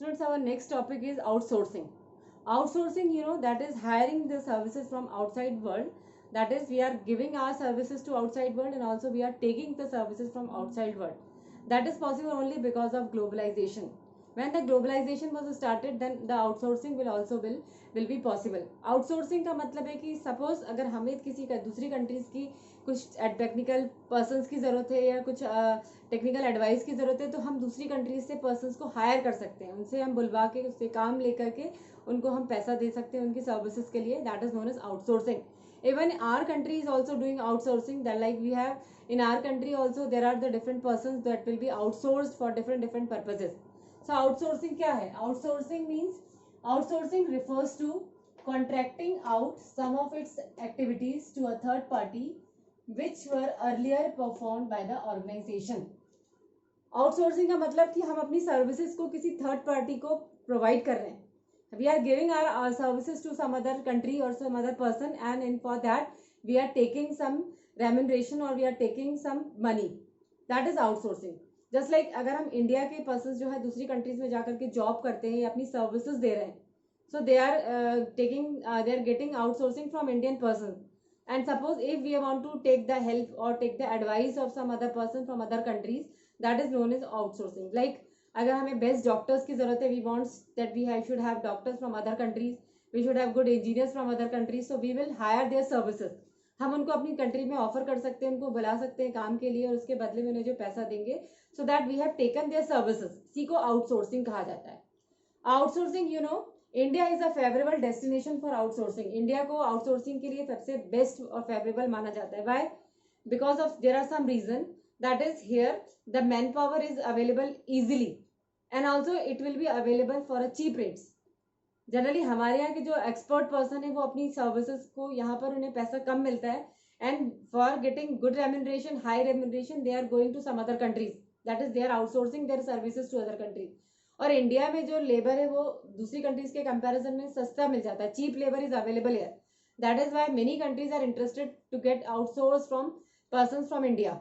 Students, our next topic is outsourcing. Outsourcing, that is hiring the services from outside world. That is, we are giving our services to outside world, and also we are taking the services from outside world. That is possible only because of globalization. When the globalization was started, then the outsourcing will be possible. Outsourcing का मतलब है कि suppose अगर हमें किसी दूसरी countries की कुछ टेक्निकल पर्सनस की ज़रूरत है या कुछ टेक्निकल एडवाइस की ज़रूरत है, तो हम दूसरी कंट्रीज से पर्सनस को हायर कर सकते हैं, उनसे हम बुलवा के उससे काम लेकर के उनको हम पैसा दे सकते हैं उनकी सर्विसेज के लिए. That is known as outsourcing. Even our country is also doing outsourcing. That like we have in our country also there are the different persons that will be outsourced for different purposes. So outsourcing क्या है? Outsourcing means outsourcing refers to contracting out some of its activities to a third party which were earlier performed by the organization. Outsourcing का मतलब कि हम अपनी services को किसी third party को प्रोवाइड कर रहे हैं. We are giving our services to some other country or some other person, and for that we are taking some remuneration or we are taking some money. That is outsourcing. Just like अगर हम India के person जो है दूसरी countries में जाकर के job करते हैं या अपनी सर्विसेज दे रहे हैं, so they are getting outsourcing from Indian person. And suppose if we want to take the help or take the advice of some other person from other countries, that is known as outsourcing. Like अगर हमें best doctors की जरूरत है, we wants that we should have doctors from other countries, we should have good engineers from other countries, so we will hire their services. हम उनको अपनी country में offer कर सकते हैं, उनको बुला सकते हैं काम के लिए और उसके बदले में उन्हें जो पैसा देंगे, so that we have taken their services. इसी को आउटसोर्सिंग कहा जाता है. Outsourcing, India is a favourable destination for outsourcing. India को आउटसोर्सिंग के लिए सबसे बेस्ट और फेवरेबल माना जाता है. Why? Because of there are some reason. That is, here the manpower is available easily and also it will be available for a cheap rates. Generally हमारे यहाँ के जो एक्सपर्ट पर्सन है वो अपनी सर्विसेज को यहाँ पर उन्हें पैसा कम मिलता है, and for getting good remuneration, high remuneration, they are going to some other countries. That is they are outsourcing their services to other countries. और इंडिया में जो लेबर है वो दूसरी कंट्रीज के कंपैरिजन में सस्ता मिल जाता है. Cheap labour is available here. That is why many countries are interested to get outsource from person from India.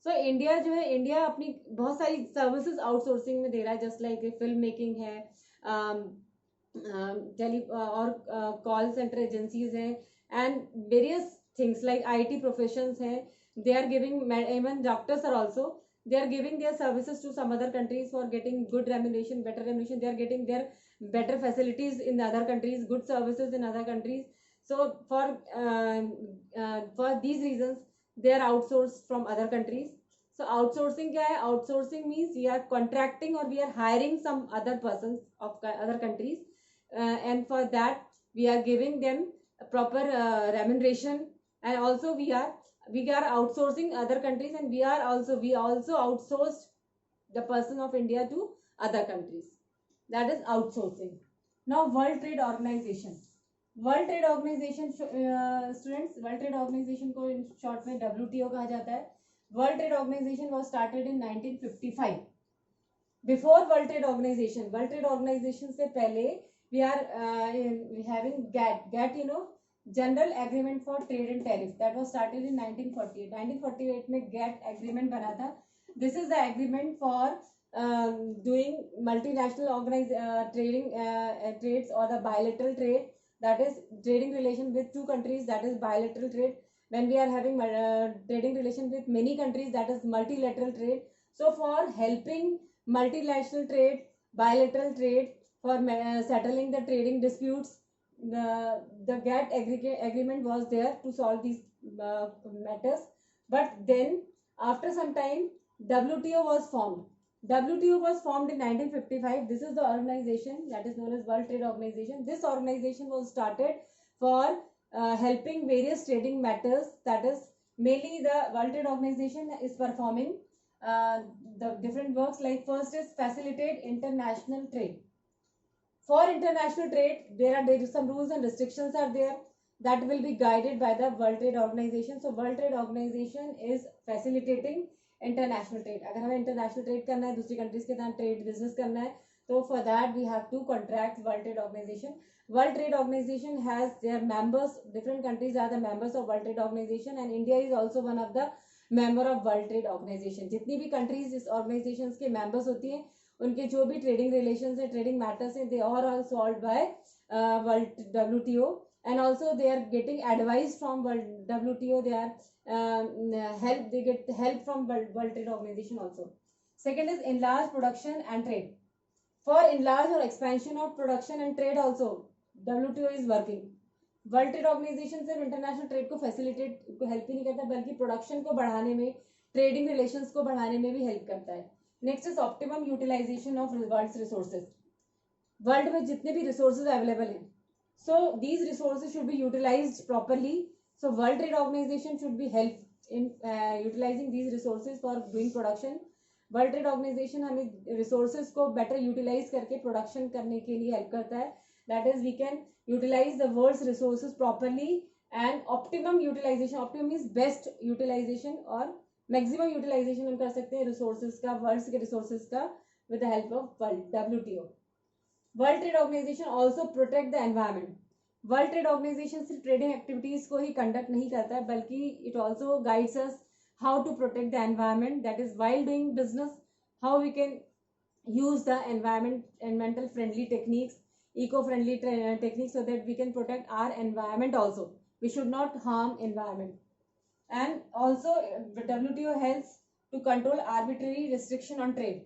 So India जो है, इंडिया अपनी बहुत सारी सर्विसेज आउटसोर्सिंग में दे रहा है. जस्ट लाइक फिल्म मेकिंग है, टेली और कॉल सेंटर एजेंसीज हैं, and various things like IT professions हैं. They are giving, even doctors are also, they are giving their services to some other countries for getting good remuneration, better remuneration. They are getting their better facilities in other countries, good services in other countries. So for these reasons they are outsourced from other countries. So outsourcing क्या है? Outsourcing means we are contracting or we are hiring some other persons of other countries, and for that we are giving them a proper remuneration, and also we are outsourcing other countries, and we also outsourced the person of India to other countries. That is outsourcing. Now World Trade Organization. World Trade Organization, students, World Trade Organization को in short में WTO कहा जाता है. World Trade Organization was started in 1955. Before World Trade Organization से पहले we are having GATT, General Agreement for Trade and Tariff, that was started in 1948. 1948 में GATT agreement बना था. This is the agreement for doing multinational trading trades or the bilateral trade. That is trading relation with two countries, that is bilateral trade. When we are having trading relation with many countries, that is multilateral trade. So for helping multilateral trade, bilateral trade, for settling the trading disputes, the GATT agreement was there to solve these matters. But then after some time WTO was formed. WTO was formed in 1955. This is the organization that is known as World Trade Organization. This organization was started for helping various trading matters. That is, mainly the World Trade Organization is performing the different works, like first is facilitate international trade. For international trade, there are some rules and restrictions are there that will be guided by the World Trade Organization. So World Trade Organization is facilitating international trade. अगर हमें international trade करना है, दूसरी countries के साथ trade business करना है, तो for that we have to contract World Trade Organization. World Trade Organization has their members. Different countries are the members of World Trade Organization, and India is also one of the member of World Trade Organization. जितनी भी countries इस organizations के members होती हैं उनके जो भी trading relations है, ट्रेडिंग मैटर्स हैं, they are solved by world WTO, and also they are getting advice from world WTO. They are they get help from World Trade Organization also. Second is enlarged production and trade. For enlarge or expansion of production and trade also WTO is working. World trade organisation सिर्फ international trade को facilitate को help ही नहीं करता, बल्कि production को बढ़ाने में, ट्रेडिंग रिलेशंस को बढ़ाने में भी हेल्प करता है. Next is optimum utilisation of world resources. World में जितने भी रिसोर्सेज अवेलेबल हैं, so these resources should be utilized properly. So World Trade Organization should be help in utilizing these resources for doing production. World Trade Organization हमें resources को better utilize करके production करने के लिए help करता है. That is, we can utilize the world's resources properly and optimum utilization. Optimum is best utilization और maximum utilization हम कर सकते हैं resources का, world's के resources का, with the help of WTO. World trade organisation also protect the environment. World trade organisation सिर्फ trading activities को ही कंडक्ट नहीं करता है, बल्कि it also guides us how to protect the environment. That is while doing business, how we can use the environmental friendly techniques, eco-friendly techniques, so that we can protect our environment also. We should not harm environment. And also WTO helps to control arbitrary restriction on trade.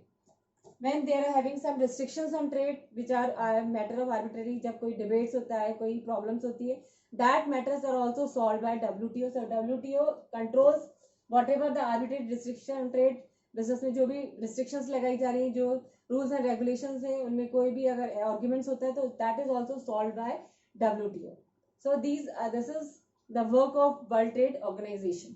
When they are having some restrictions on trade which are a matter of arbitrary, जब कोई debates होता है, कोई problems होती है, that matters are also solved by WTO. So WTO controls whatever the arbitrary restriction on trade. Business में जो भी restrictions लगाई जा रही हैं, जो rules and regulations हैं, उनमें कोई भी अगर arguments होता है तो that is also solved by WTO. So this is the work of World Trade Organization.